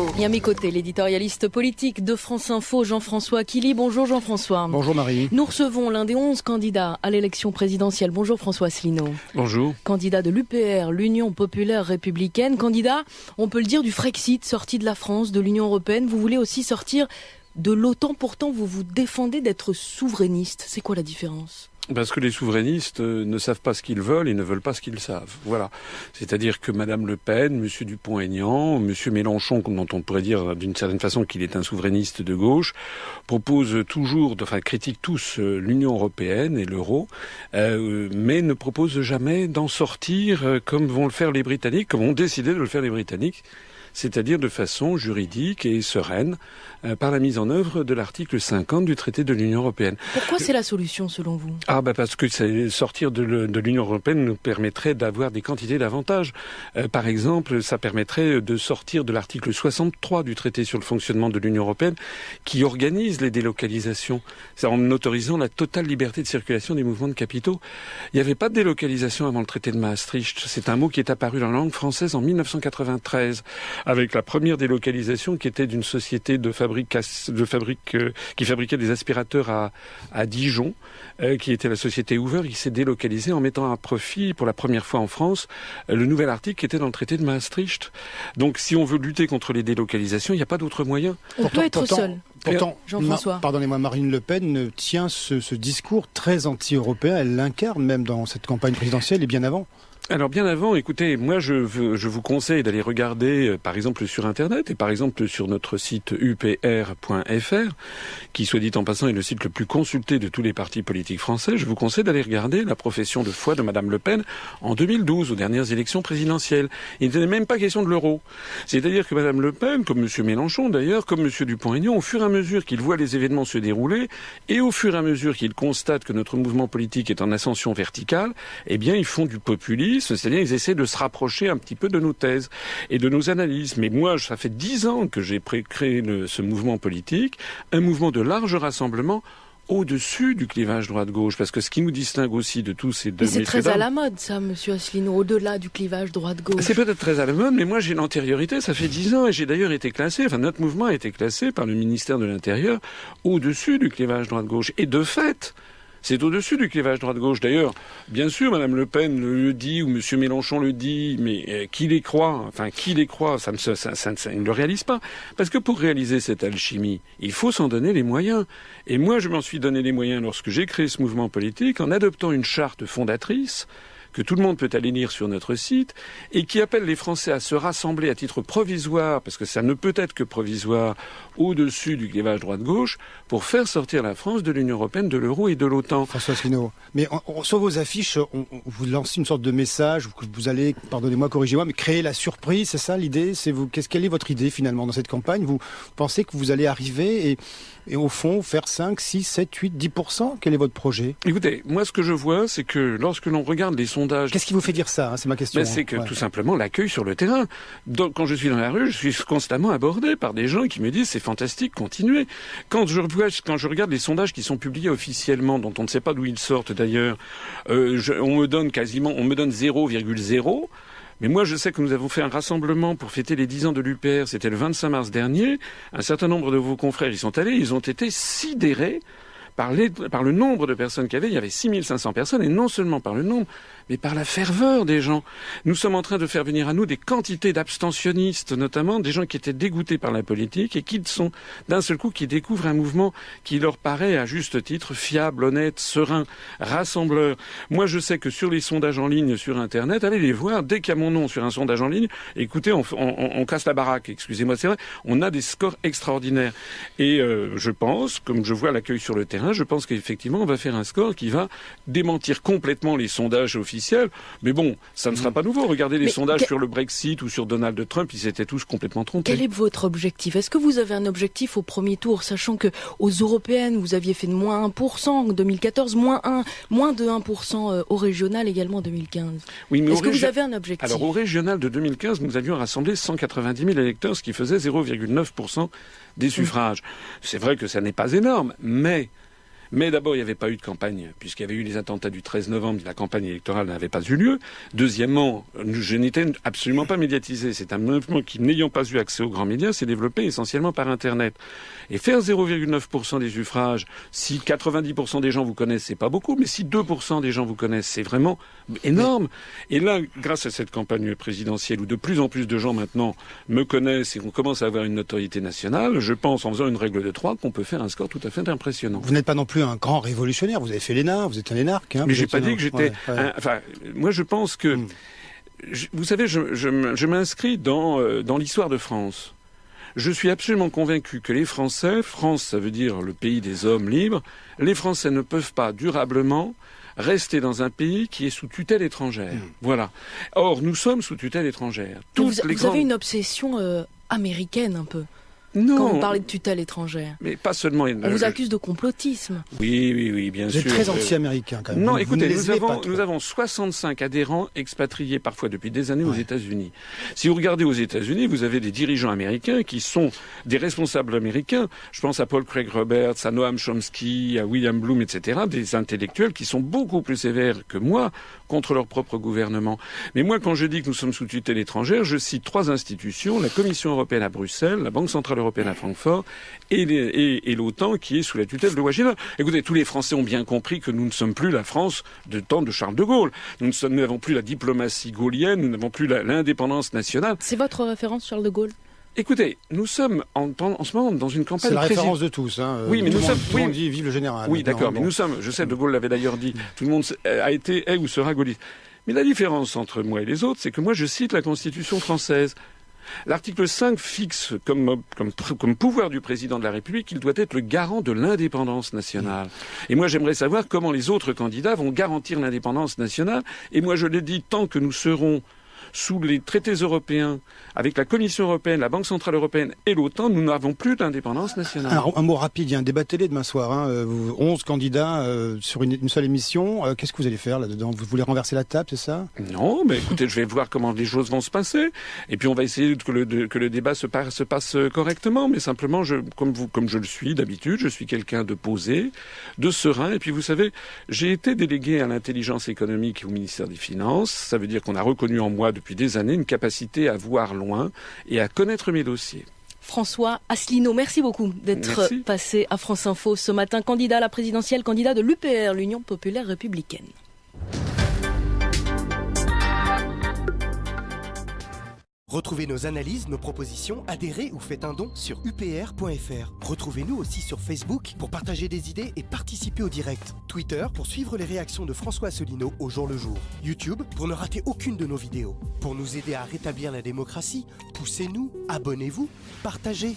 Info. Et à mes côtés, l'éditorialiste politique de France Info, Jean-François Akili. Bonjour Jean-François. Bonjour Marie. Nous recevons l'un des 11 candidats à l'élection présidentielle. Bonjour François Asselineau. Bonjour. Candidat de l'UPR, l'Union Populaire Républicaine. Candidat, on peut le dire, du Frexit, sorti de la France, de l'Union Européenne. Vous voulez aussi sortir de l'OTAN. Pourtant, vous vous défendez d'être souverainiste. C'est quoi la différence ? Parce que les souverainistes ne savent pas ce qu'ils veulent et ne veulent pas ce qu'ils savent. Voilà. C'est-à-dire que Madame Le Pen, Monsieur Dupont-Aignan, Monsieur Mélenchon, dont on pourrait dire d'une certaine façon qu'il est un souverainiste de gauche, proposent toujours, critiquent tous l'Union européenne et l'euro, mais ne proposent jamais d'en sortir comme vont le faire les Britanniques, comme ont décidé de le faire les Britanniques, c'est-à-dire de façon juridique et sereine, par la mise en œuvre de l'article 50 du traité de l'Union européenne. Pourquoi c'est la solution selon vous ? Parce que sortir de l'Union européenne nous permettrait d'avoir des quantités d'avantages. Par exemple, ça permettrait de sortir de l'article 63 du traité sur le fonctionnement de l'Union européenne qui organise les délocalisations, c'est en autorisant la totale liberté de circulation des mouvements de capitaux. Il n'y avait pas de délocalisation avant le traité de Maastricht. C'est un mot qui est apparu dans la langue française en 1993, avec la première délocalisation qui était d'une société qui fabriquait des aspirateurs à Dijon, qui était la société Hoover, qui s'est délocalisée en mettant à profit pour la première fois en France le nouvel article qui était dans le traité de Maastricht. Donc si on veut lutter contre les délocalisations, il n'y a pas d'autre moyen. On peut être seul. Pourtant, Jean-François. Pardonnez-moi, Marine Le Pen tient ce discours très anti-européen, elle l'incarne même dans cette campagne présidentielle et bien avant. Alors bien avant, écoutez, moi je vous conseille d'aller regarder par exemple sur Internet et par exemple sur notre site upr.fr, qui soit dit en passant est le site le plus consulté de tous les partis politiques français. Je vous conseille d'aller regarder la profession de foi de Madame Le Pen en 2012, aux dernières élections présidentielles. Il n'était même pas question de l'euro. C'est-à-dire que Madame Le Pen, comme Monsieur Mélenchon d'ailleurs, comme Monsieur Dupont-Aignan, au fur et à mesure qu'ils voient les événements se dérouler et au fur et à mesure qu'ils constatent que notre mouvement politique est en ascension verticale, eh bien ils font du populisme. C'est-à-dire ils essaient de se rapprocher un petit peu de nos thèses et de nos analyses. Mais moi, ça fait 10 ans que j'ai créé ce mouvement politique, un mouvement de large rassemblement au-dessus du clivage droite-gauche. Parce que ce qui nous distingue aussi de tous ces deux... Mais c'est très à la mode, ça, Monsieur Asselineau, au-delà du clivage droite-gauche. C'est peut-être très à la mode, mais moi j'ai l'antériorité, ça fait 10 ans, et j'ai d'ailleurs été classé, notre mouvement a été classé par le ministère de l'Intérieur au-dessus du clivage droite-gauche. Et de fait... c'est au-dessus du clivage droite-gauche. D'ailleurs, bien sûr, Madame Le Pen le dit, ou Monsieur Mélenchon le dit, mais qui les croit, ça ne le réalise pas. Parce que pour réaliser cette alchimie, il faut s'en donner les moyens. Et moi, je m'en suis donné les moyens lorsque j'ai créé ce mouvement politique, en adoptant une charte fondatrice, que tout le monde peut aller lire sur notre site, et qui appelle les Français à se rassembler à titre provisoire, parce que ça ne peut être que provisoire, au-dessus du clivage droite-gauche, pour faire sortir la France de l'Union européenne, de l'euro et de l'OTAN. François Asselineau, mais sur vos affiches, vous lancez une sorte de message, que vous allez, pardonnez-moi, corrigez-moi, mais créer la surprise, c'est ça l'idée ? Quelle est votre idée finalement dans cette campagne ? Vous pensez que vous allez arriver et au fond faire 5, 6, 7, 8, 10%? Quel est votre projet ? Écoutez, moi ce que je vois, c'est que lorsque l'on regarde les sondages... Qu'est-ce qui vous fait dire ça ? C'est ma question. C'est que tout simplement l'accueil sur le terrain. Donc, quand je suis dans la rue, je suis constamment abordé par des gens qui me disent c'est fantastique, continuez. Quand je regarde les sondages qui sont publiés officiellement, dont on ne sait pas d'où ils sortent d'ailleurs, on me donne 0,0. Mais moi, je sais que nous avons fait un rassemblement pour fêter les 10 ans de l'UPR. C'était le 25 mars dernier. Un certain nombre de vos confrères y sont allés. Ils ont été sidérés par le nombre de personnes qu'il y avait. Il y avait 6500 personnes, et non seulement par le nombre, mais par la ferveur des gens. Nous sommes en train de faire venir à nous des quantités d'abstentionnistes, notamment des gens qui étaient dégoûtés par la politique et qui sont d'un seul coup qui découvrent un mouvement qui leur paraît à juste titre fiable, honnête, serein, rassembleur. Moi, je sais que sur les sondages en ligne sur Internet, allez les voir, dès qu'il y a mon nom sur un sondage en ligne, écoutez, on casse la baraque, excusez-moi, c'est vrai, on a des scores extraordinaires. Et je pense, comme je vois l'accueil sur le terrain, je pense qu'effectivement, on va faire un score qui va démentir complètement les sondages officiels. Mais bon, ça ne sera pas nouveau. Regardez les sondages sur le Brexit ou sur Donald Trump, ils étaient tous complètement trompés. Quel est votre objectif ? Est-ce que vous avez un objectif au premier tour, sachant que aux européennes, vous aviez fait de moins 1% en 2014, moins de 1% au régional également en 2015 ? Oui, mais est-ce que vous avez un objectif ? Alors au régional de 2015, nous avions rassemblé 190 000 électeurs, ce qui faisait 0,9% des suffrages. C'est vrai que ça n'est pas énorme, mais Mais d'abord, il n'y avait pas eu de campagne, puisqu'il y avait eu les attentats du 13 novembre, la campagne électorale n'avait pas eu lieu. Deuxièmement, je n'étais absolument pas médiatisé. C'est un mouvement qui, n'ayant pas eu accès aux grands médias, s'est développé essentiellement par Internet. Et faire 0,9% des suffrages, si 90% des gens vous connaissent, c'est pas beaucoup, mais si 2% des gens vous connaissent, c'est vraiment énorme. Et là, grâce à cette campagne présidentielle où de plus en plus de gens maintenant me connaissent et qu'on commence à avoir une notoriété nationale, je pense, en faisant une règle de 3, qu'on peut faire un score tout à fait impressionnant. Vous n'êtes pas non plus un grand révolutionnaire, vous avez fait l'ENA, vous êtes un énarque. Mais j'ai pas dit que j'étais... Enfin, moi je pense que... Vous savez, je m'inscris dans l'histoire de France. Je suis absolument convaincu que les Français, France ça veut dire le pays des hommes libres, les Français ne peuvent pas durablement rester dans un pays qui est sous tutelle étrangère. Voilà. Or, nous sommes sous tutelle étrangère. Vous avez une obsession américaine un peu. Non. Quand vous parlez de tutelle étrangère. Mais pas seulement. On vous accuse de complotisme. Oui, bien sûr. Vous êtes très anti-américain quand même. Non, écoutez, nous avons 65 adhérents expatriés parfois depuis des années aux États-Unis. Si vous regardez aux États-Unis, vous avez des dirigeants américains qui sont des responsables américains. Je pense à Paul Craig Roberts, à Noam Chomsky, à William Bloom, etc. Des intellectuels qui sont beaucoup plus sévères que moi contre leur propre gouvernement. Mais moi, quand je dis que nous sommes sous tutelle étrangère, je cite 3 institutions, la Commission européenne à Bruxelles, la Banque centrale européenne à Francfort et l'OTAN qui est sous la tutelle de Washington. Écoutez, tous les Français ont bien compris que nous ne sommes plus la France de temps de Charles de Gaulle. Nous n'avons plus la diplomatie gaullienne, nous n'avons plus l'indépendance nationale. C'est votre référence, Charles de Gaulle ? Écoutez, nous sommes en ce moment dans une campagne... C'est la référence de tous. Hein. Oui, mais tout le monde dit vive le général. Oui, d'accord, mais nous sommes... Je sais, de Gaulle l'avait d'ailleurs dit. Tout le monde est ou sera gaulliste. Mais la différence entre moi et les autres, c'est que moi, je cite la Constitution française. L'article 5 fixe comme pouvoir du président de la République qu'il doit être le garant de l'indépendance nationale. Et moi, j'aimerais savoir comment les autres candidats vont garantir l'indépendance nationale. Et moi, je l'ai dit, tant que nous serons sous les traités européens, avec la Commission européenne, la Banque centrale européenne et l'OTAN, nous n'avons plus d'indépendance nationale. Alors, un mot rapide, il y a un débat télé demain soir. 11 candidats sur une seule émission. Qu'est-ce que vous allez faire là-dedans ? Vous voulez renverser la table, c'est ça ? Non, mais écoutez, je vais voir comment les choses vont se passer. Et puis on va essayer que le débat se passe correctement. Mais simplement, comme je le suis d'habitude, je suis quelqu'un de posé, de serein. Et puis vous savez, j'ai été délégué à l'intelligence économique au ministère des Finances. Ça veut dire qu'on a reconnu en moi depuis des années une capacité à voir loin et à connaître mes dossiers. François Asselineau, merci beaucoup d'être passé à France Info ce matin. Candidat à la présidentielle, candidat de l'UPR, l'Union populaire républicaine. Retrouvez nos analyses, nos propositions, adhérez ou faites un don sur upr.fr. Retrouvez-nous aussi sur Facebook pour partager des idées et participer au direct. Twitter pour suivre les réactions de François Asselineau au jour le jour. YouTube pour ne rater aucune de nos vidéos. Pour nous aider à rétablir la démocratie, poussez-nous, abonnez-vous, partagez.